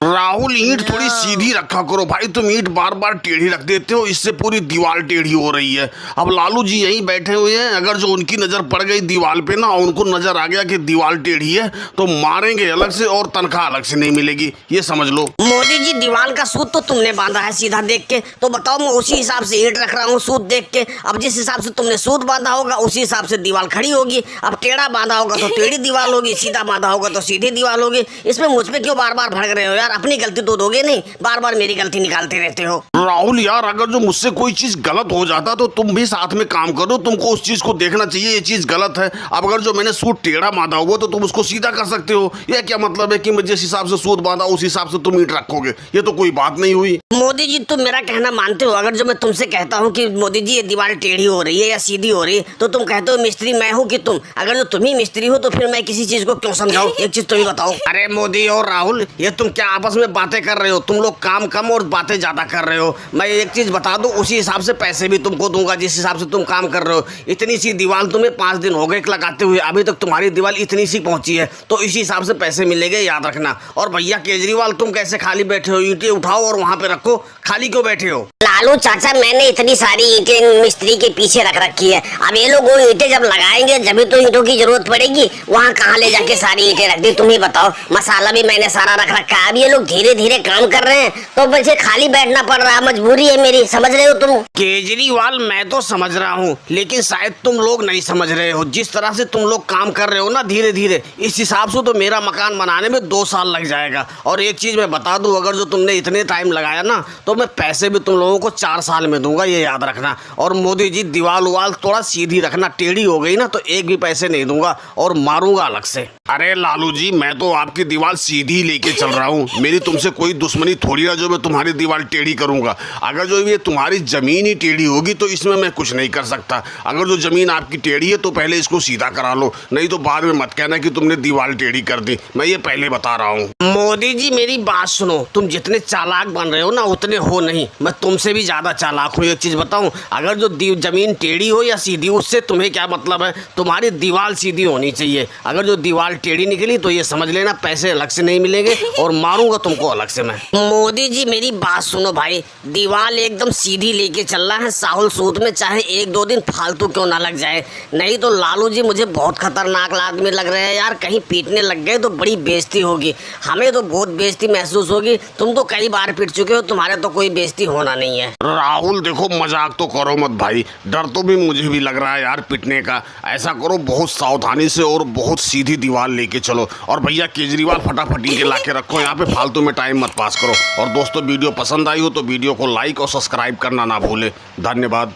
राहुल, ईंट थोड़ी सीधी रखा करो भाई, तुम ईंट बार बार टेढ़ी रख देते हो, इससे पूरी दीवार टेढ़ी हो रही है। अब लालू जी यहीं बैठे हुए हैं, अगर जो उनकी नजर पड़ गई दीवार पे ना, उनको नजर आ गया कि दीवार टेढ़ी है, तो मारेंगे अलग से और तनख्वाह अलग से नहीं मिलेगी, ये समझ लो। मोदी जी, दीवार का सूत तो तुमने बांधा है सीधा देख के, तो बताओ मैं उसी हिसाब से ईंट रख रहा हूँ सूत देख के। अब जिस हिसाब से तुमने सूत बांधा होगा उसी हिसाब से दीवार खड़ी होगी। अब टेढ़ा बांधा होगा तो टेढ़ी दीवार होगी, सीधा बांधा होगा तो सीधी दीवार होगी। इसमें मुझ पे क्यों बार बार भड़क रहे हो यार? अपनी गलती तो दोगे नहीं, बार बार मेरी गलती निकालते रहते हो। राहुल यार, अगर जो मुझसे कोई चीज गलत हो जाता तो तुम भी साथ में काम करो, तुमको उस चीज को देखना चाहिए ये चीज गलत है। अब अगर जो मैंने सूट टेढ़ा बांधा हुआ तो तुम उसको सीधा कर सकते हो। यह क्या मतलब है कि मैं जिस हिसाब से सूट बांधा उस हिसाब से तुम ईंट रखोगे? ये तो कोई बात नहीं हुई। मोदी जी, तुम मेरा कहना मानते हो? अगर जो मैं तुमसे कहता हूँ कि मोदी जी ये दीवार टेढ़ी हो रही है या सीधी हो रही है, तो तुम कहते हो मिस्त्री मैं हूँ कि तुम? अगर जो तुम ही मिस्त्री हो तो फिर मैं किसी चीज को क्यों समझाऊं? एक चीज तुम ही बताओ। अरे मोदी और राहुल, ये तुम क्या आपस में बातें कर रहे हो? तुम लोग काम कम और बातें ज्यादा कर रहे हो। मैं एक चीज बता दूं, उसी हिसाब से पैसे भी तुमको दूंगा जिस हिसाब से तुम काम कर रहे हो। इतनी सी दीवार तुम्हें 5 दिन हो गए लगाते हुए, अभी तक तुम्हारी दीवार इतनी सी पहुंची है, तो इसी हिसाब से पैसे मिलेंगे, याद रखना। और भैया केजरीवाल, तुम कैसे खाली बैठे हो? ईंटें उठाओ और वहाँ पे रखो, खाली क्यों बैठे हो? लालू चाचा, मैंने इतनी सारी ईंटें मिस्त्री के पीछे रख रखी है। अब ये लोग वो ईंटें जब लगाएंगे जब तो ईंटों की जरूरत पड़ेगी, वहाँ कहाँ ले जाके सारी ईंटें रख दी? तुम ही बताओ। मसाला भी मैंने सारा रख रखा है। अब ये लोग धीरे धीरे काम कर रहे हैं तो मुझे खाली बैठना पड़ रहा है, मजबूरी है मेरी, समझ रहे हो तुम? केजरीवाल, मैं तो समझ रहा हूँ, लेकिन शायद तुम लोग नहीं समझ रहे हो। जिस तरह से तुम लोग काम कर रहे हो ना धीरे धीरे, इस हिसाब से तो मेरा मकान बनाने में 2 साल लग जाएगा। और एक चीज मैं बता दूं, अगर जो तुमने इतने टाइम लगाया ना, तो मैं पैसे भी तुम लोगों को 4 साल में दूंगा, ये याद रखना। और मोदी जी, दीवार उवाल थोड़ा सीधी रखना, टेढ़ी हो गई ना तो एक भी पैसे नहीं दूंगा और मारूंगा अलग से। अरे लालू जी, मैं तो आपकी दीवार सीधी लेके चल रहा हूँ, मेरी तुमसे कोई दुश्मनी थोड़ी है जो मैं तुम्हारी दीवार टेढ़ी करूंगा। अगर जो ये तुम्हारी जमीन ही टेढ़ी होगी तो इसमें मैं कुछ नहीं कर सकता। अगर जो जमीन आपकी टेढ़ी है तो पहले इसको सीधा करा लो, नहीं तो बाद में मत कहना कि तुमने दीवार टेढ़ी कर दी, मैं ये पहले बता रहा हूँ। मोदी जी, मेरी बात सुनो, तुम जितने चालाक बन रहे हो ना उतने हो नहीं, मैं तुमसे भी ज्यादा चालाक हूँ। एक चीज बताऊँ, अगर जो जमीन टेढ़ी हो या सीधी, उससे तुम्हें क्या मतलब है? तुम्हारी दीवार सीधी होनी चाहिए। अगर जो दीवार टेढ़ी निकली तो ये समझ लेना पैसे अलग से नहीं मिलेंगे और मारूंगा तुमको अलग से मैं। मोदी जी, मेरी बात सुनो भाई, दीवार एकदम सीधी लेके चलना है साहुल सूद में, चाहे 1-2 दिन फालतू क्यों ना लग जाए। नहीं तो लालू जी, मुझे बहुत खतरनाक आदमी लग रहे हैं यार, कहीं पीटने लग गए तो बड़ी बेइज्जती होगी, हमें तो बहुत बेइज्जती महसूस होगी। तुम तो कई बार पीट चुके हो, तुम्हारे तो कोई बेइज्जती होना नहीं है। राहुल देखो, मजाक तो करो मत भाई, डर तो भी मुझे भी लग रहा है यार पिटने का। ऐसा करो, बहुत सावधानी से और बहुत सीधी दीवार लेके चलो। और भैया केजरीवाल, फटाफट ईंटें ला के रखो यहाँ पे, फालतू में टाइम मत पास करो। और दोस्तों, वीडियो पसंद आई हो तो वीडियो को लाइक और सब्सक्राइब करना ना भूले। धन्यवाद।